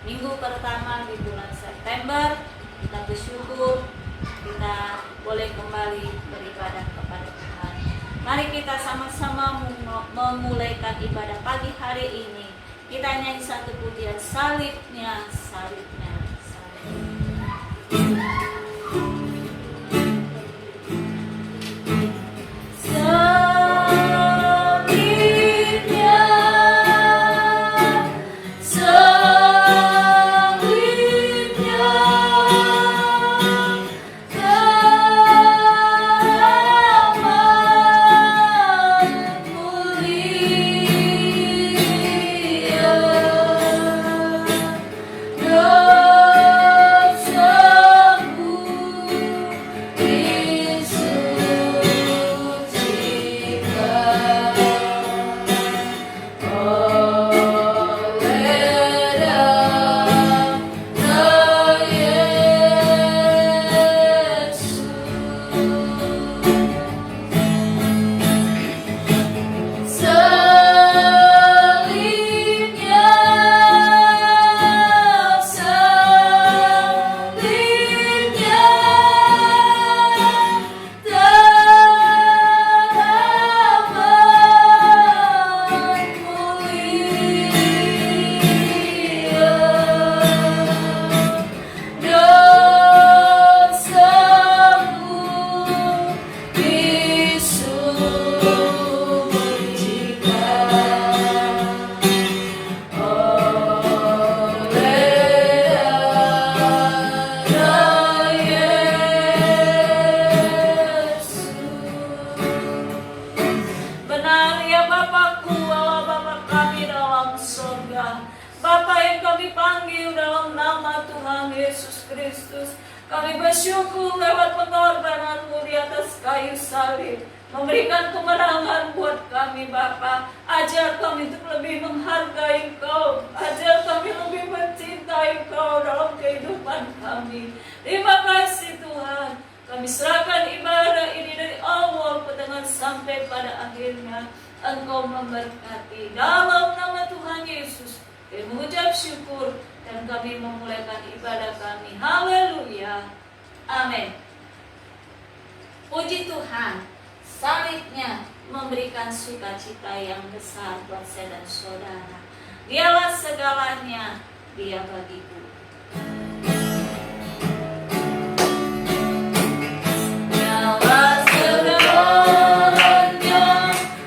minggu pertama di bulan September. Kita bersyukur kita boleh kembali beribadah kepada Tuhan. Mari kita sama-sama memulaikan ibadah pagi hari ini. Kita nyanyi satu pujian, salibnya, salibnya, salibnya. Kami bersyukur lewat pengorbanan-Mu di atas kayu salib, memberikan kemenangan buat kami, Bapa. Ajar kami untuk lebih menghargai Engkau, ajar kami lebih mencintai Engkau dalam kehidupan kami. Terima kasih Tuhan. Kami serahkan ibadah ini dari awal pertengahan sampai pada akhirnya. Engkau memberkati dalam nama Tuhan Yesus. Kami mengucap syukur dan kami memulaikan ibadah kami. Haleluya. Amin. Puji Tuhan, salibnya memberikan sukacita yang besar buat saya dan saudara. Dialah segalanya, Dia bagiku. Dialah segalanya,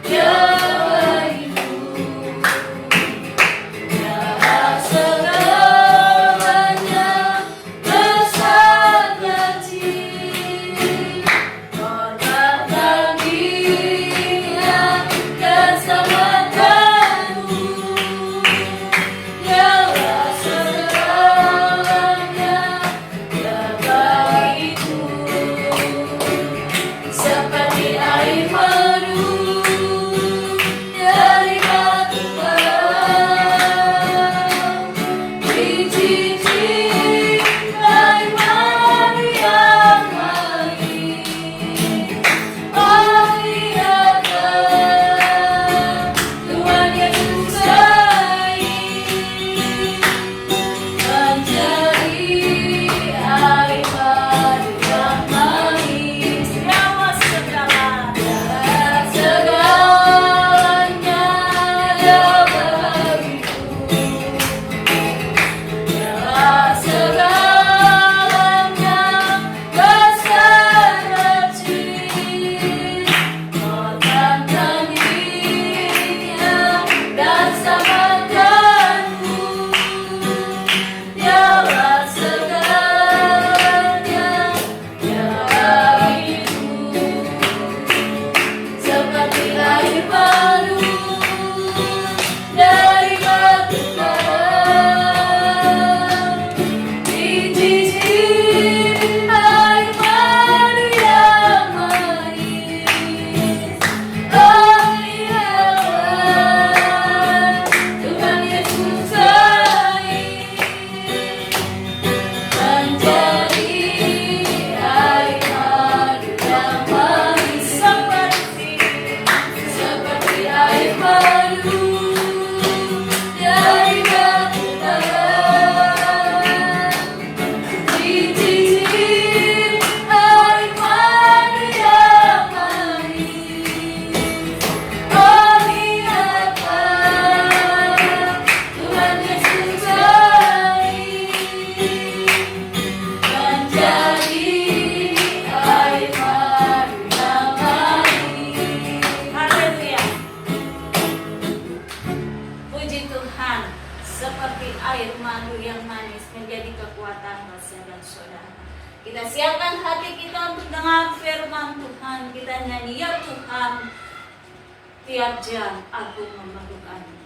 Dia segalanya yang manis menjadi kekuatan bangsa dan saudara. Kita siapkan hati kita untuk dengar firman Tuhan. Kita nyanyi, ya Tuhan, tiap jam aku memerlukanmu.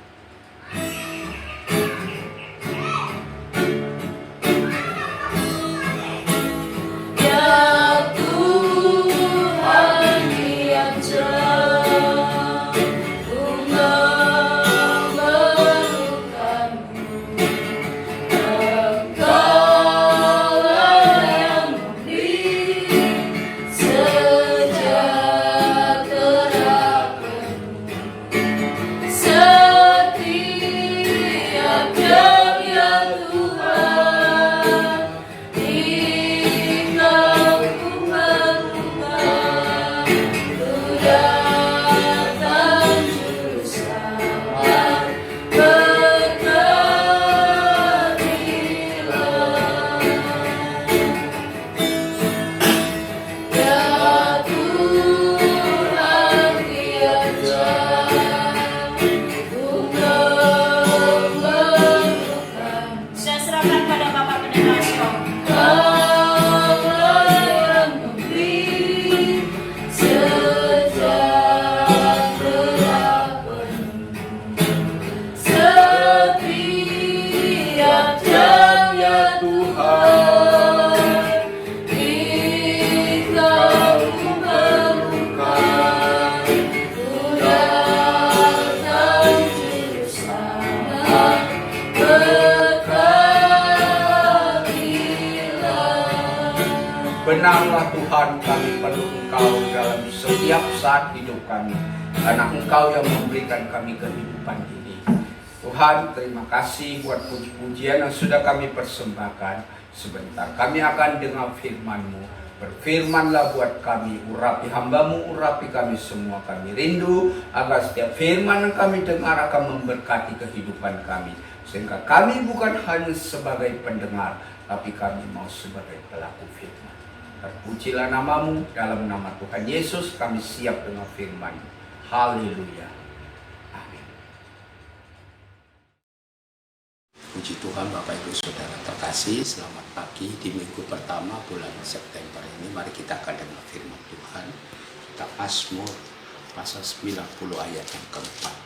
Benarlah Tuhan, kami perlu Engkau dalam setiap saat hidup kami, karena Engkau yang memberikan kami kehidupan ini. Tuhan, terima kasih buat puji-pujian yang sudah kami persembahkan. Sebentar kami akan dengar firman-Mu. Berfirmanlah buat kami, urapi hamba-Mu, urapi kami semua. Kami rindu agar setiap firman yang kami dengar akan memberkati kehidupan kami, sehingga kami bukan hanya sebagai pendengar, tapi kami mau sebagai pelaku firman. Terpujilah nama-Mu, dalam nama Tuhan Yesus kami siap dengan firman. Haleluya. Amin. Puji Tuhan Bapak Ibu Saudara terkasih, selamat pagi di minggu pertama bulan September ini. Mari kita akan dengar firman Tuhan. Kita Mazmur pasal 90 ayat yang keempat.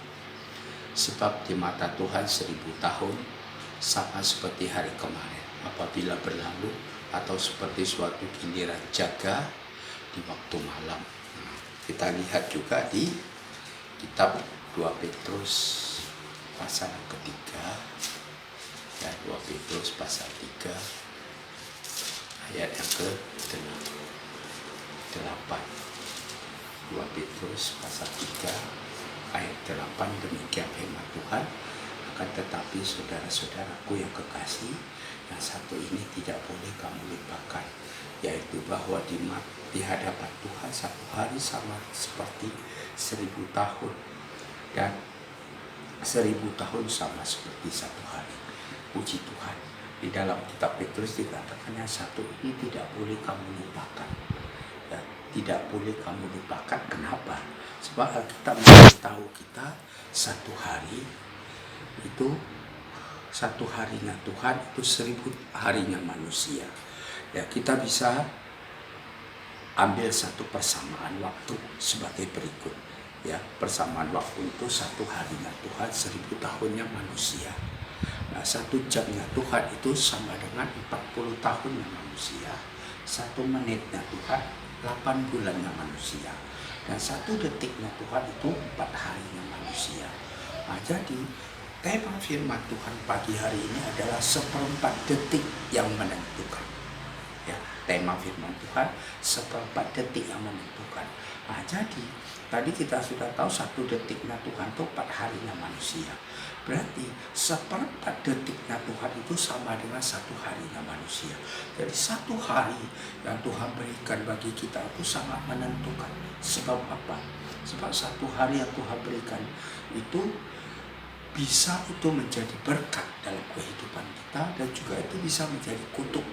Sebab di mata Tuhan 1000 tahun sama seperti hari kemarin apabila berlalu, atau seperti suatu giliran jaga di waktu malam. Kita lihat juga di kitab 2 Petrus pasal yang ketiga, ya, 2 Petrus pasal 3 ayat yang ke-8. 2 Petrus pasal 3 ayat 8, demikian firman Tuhan. Akan tetapi saudara-saudaraku yang kekasih, yang satu ini tidak boleh kamu lupakan, yaitu bahwa di hadapan Tuhan satu hari sama seperti 1000 tahun, dan 1000 tahun sama seperti satu hari. Puji Tuhan, di dalam kitab Petrus dikatakan yang satu ini tidak boleh kamu lupakan. Ya, tidak boleh kamu lupakan. Kenapa? Sebab kita memberitahu kita satu hari itu, satu harinya Tuhan itu 1000 harinya manusia. Ya, kita bisa ambil satu persamaan waktu sebagai berikut. Ya, persamaan waktu itu satu harinya Tuhan 1000 tahunnya manusia. Nah, 1 jamnya Tuhan itu sama dengan 40 tahunnya manusia. 1 menitnya Tuhan 8 bulannya manusia. Dan 1 detiknya Tuhan itu 4 harinya manusia. Nah, jadi tema firman Tuhan pagi hari ini adalah 1/4 detik yang menentukan. Ya, tema firman Tuhan 1/4 detik yang menentukan. Nah, jadi tadi kita sudah tahu 1 detiknya Tuhan itu 4 harinya manusia. Berarti 1/4 detiknya Tuhan itu sama dengan 1 harinya manusia. Jadi 1 hari yang Tuhan berikan bagi kita itu sangat menentukan. Sebab apa? Sebab 1 hari yang Tuhan berikan itu bisa itu menjadi berkat dalam kehidupan kita, dan juga itu bisa menjadi kutuk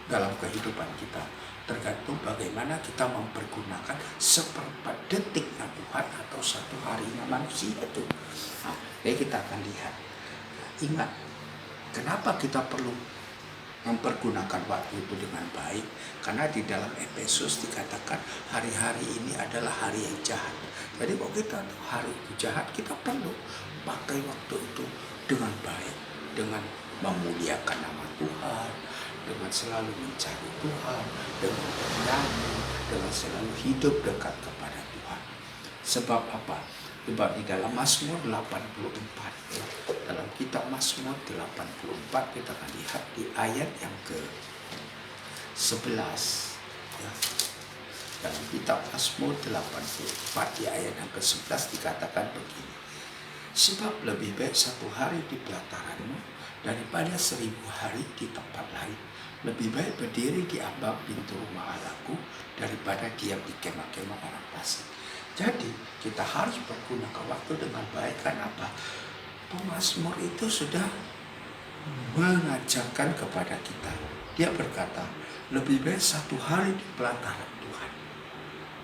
dalam kehidupan kita. Tergantung bagaimana kita mempergunakan 1/4 detiknya Tuhan atau 1 harinya manusia itu. Nah, jadi kita akan lihat. Ingat, Kenapa kita perlu mempergunakan waktu itu dengan baik? Karena di dalam Efesus dikatakan hari-hari ini adalah hari yang jahat. Jadi kalau kita tahu hari itu jahat, kita perlu pakai waktu itu dengan baik, dengan memuliakan nama Tuhan, dengan selalu mencari Tuhan, dengan bernyanyi, dengan selalu hidup dekat kepada Tuhan. Sebab apa? Sebab di dalam Mazmur 84, ya, dalam kitab Mazmur 84 kita akan lihat di ayat yang ke-11, ya. Dalam kitab Mazmur 84 di ayat yang ke-11 dikatakan begini: sebab lebih baik satu hari di pelataranmu daripada 1000 hari di tempat lain. Lebih baik berdiri di ambang pintu rumah Allahku daripada diam di kemah-kemah orang fasik. Jadi kita harus menggunakan waktu dengan baik. Kenapa? Pemazmur itu sudah mengajarkan kepada kita. Dia berkata, lebih baik satu hari di pelataran Tuhan.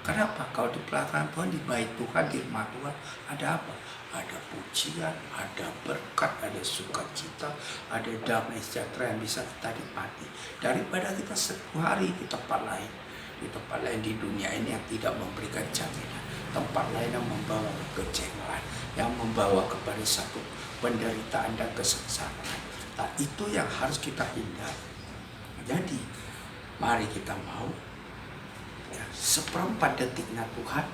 Kenapa? Kalau di pelataran Tuhan, di bait Tuhan, di rumah Tuhan, ada apa? Ada pujian, ada berkat, ada sukacita, ada damai sejahtera yang bisa kita nikmati. Daripada kita 1 hari di tempat lain. Di tempat lain di dunia ini yang tidak memberikan jaminan. Tempat lain yang membawa kekecewaan, yang membawa kepada satu penderitaan dan kesengsaraan. Nah, itu yang harus kita hindari. Jadi, mari kita mau ya, 1/4 detiknya Tuhan,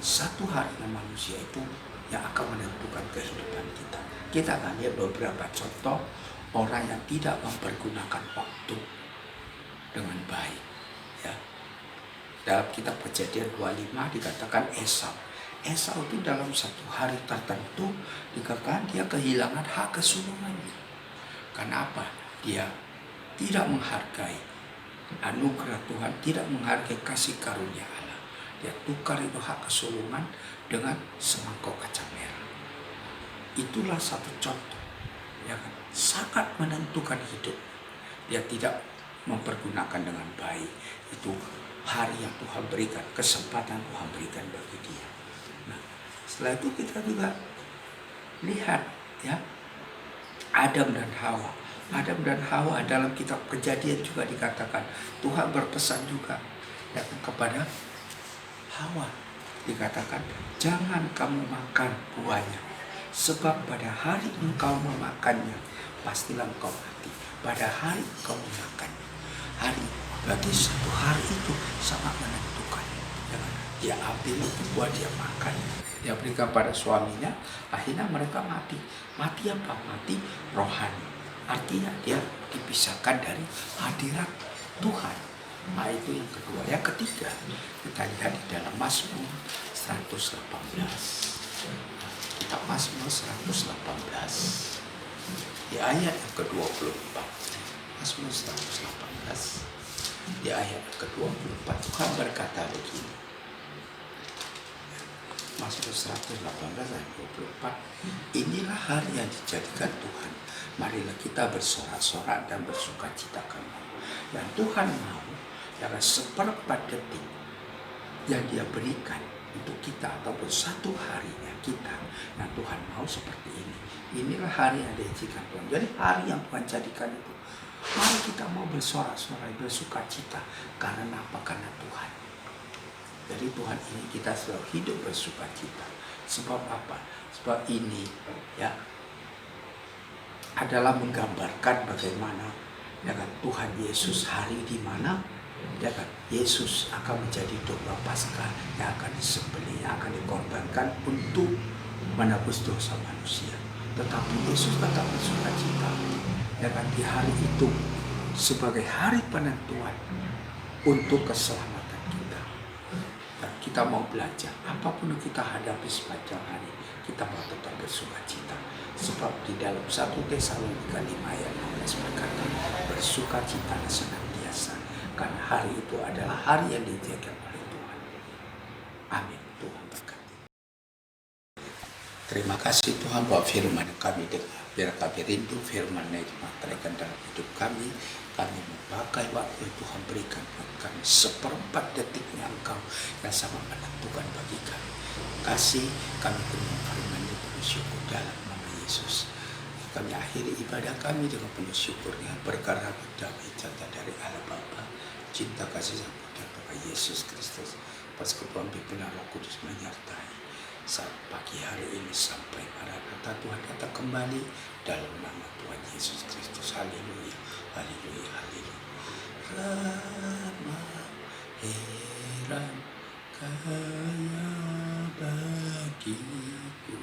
1 harinya manusia itu yang akan menentukan kehidupan kita. Kita akan lihat beberapa contoh orang yang tidak mempergunakan waktu dengan baik. Ya. Dalam kitab Kejadian 25 dikatakan Esau. Esau itu dalam 1 hari tertentu dikatakan dia kehilangan hak kesulungannya. Karena apa? Dia tidak menghargai anugerah Tuhan, tidak menghargai kasih karunia Allah. Dia tukar itu hak kesulungan dengan semangkuk kacang merah. Itulah satu contoh yang sangat menentukan hidup. Dia tidak mempergunakan dengan baik. Itu hari yang Tuhan berikan, kesempatan Tuhan berikan bagi dia. Nah, setelah itu kita juga lihat ya, Adam dan Hawa. Adam dan Hawa dalam kitab Kejadian juga dikatakan Tuhan berpesan juga ya, kepada Hawa. Dikatakan jangan kamu makan buahnya, sebab pada hari engkau memakannya pastilah engkau mati. Pada hari engkau memakannya, hari bagi 1 hari itu sangat menentukan. Dia ambil buah, dia makan, dia berikan pada suaminya, akhirnya mereka mati. Mati apa? Mati rohani. Artinya dia dipisahkan dari hadirat Tuhan. Nah, itu yang kedua. Yang ketiga, kita lihat di dalam Mazmur 118. Kitab Mazmur 118 di ayat yang ke-24. Mazmur 118 di ayat yang ke-24 Tuhan berkata begini. Mazmur 118 ayat 24. Inilah hari yang dijadikan Tuhan. Marilah kita bersorak-sorak dan bersukacita kamu. Dan Tuhan mau dalam 1/4 detik yang dia berikan untuk kita, ataupun 1 harinya kita, yang Tuhan mau seperti ini. Inilah hari yang dijadikan Tuhan. Jadi hari yang Tuhan jadikan itu, mari kita mau bersorak-sorai, bersukacita. Karena apa? Karena Tuhan. Jadi Tuhan ini kita selalu hidup bersukacita. Sebab apa? Sebab ini ya adalah menggambarkan bagaimana ya kan, Tuhan Yesus hari di mana ya kan, Yesus akan menjadi domba Paskah yang akan disembelih, yang akan dikorbankan untuk menebus dosa manusia. Tetapi Yesus tetap bersukacita ya kan, di hari itu sebagai hari penentuan untuk keselamatan kita. Dan kita mau belajar apapun yang kita hadapi sepanjang hari, kita mau tetap bersukacita. Sebab di dalam 1 Tesalonika 5 ayat 16 berkata, bersukacita senantiasa, karena hari itu adalah hari yang dijadikan oleh Tuhan. Amin. Tuhan berkati. Terima kasih Tuhan buat firman kami dengar. Biar kami rindu firman-Nya dimateraikan dalam hidup kami. Kami memakai waktu yang Tuhan berikan buat kami. 1/4 detiknya Engkau yang sangat menentukan bagi kami. Kasih kami penuh firman-Nya, bersyukur dalam Yesus. Kami akhiri ibadah kami dengan penuh syukurnya perkara damai cinta dari Allah Bapa, cinta kasih Sang Putra Bapa Yesus Kristus, persekutuan pimpinan Roh Kudus menyertai saat pagi hari ini sampai Maranatha Tuhan datang kembali dalam nama Tuhan Yesus Kristus. Haleluya, haleluya, haleluya. Rama heran kaya bagiku.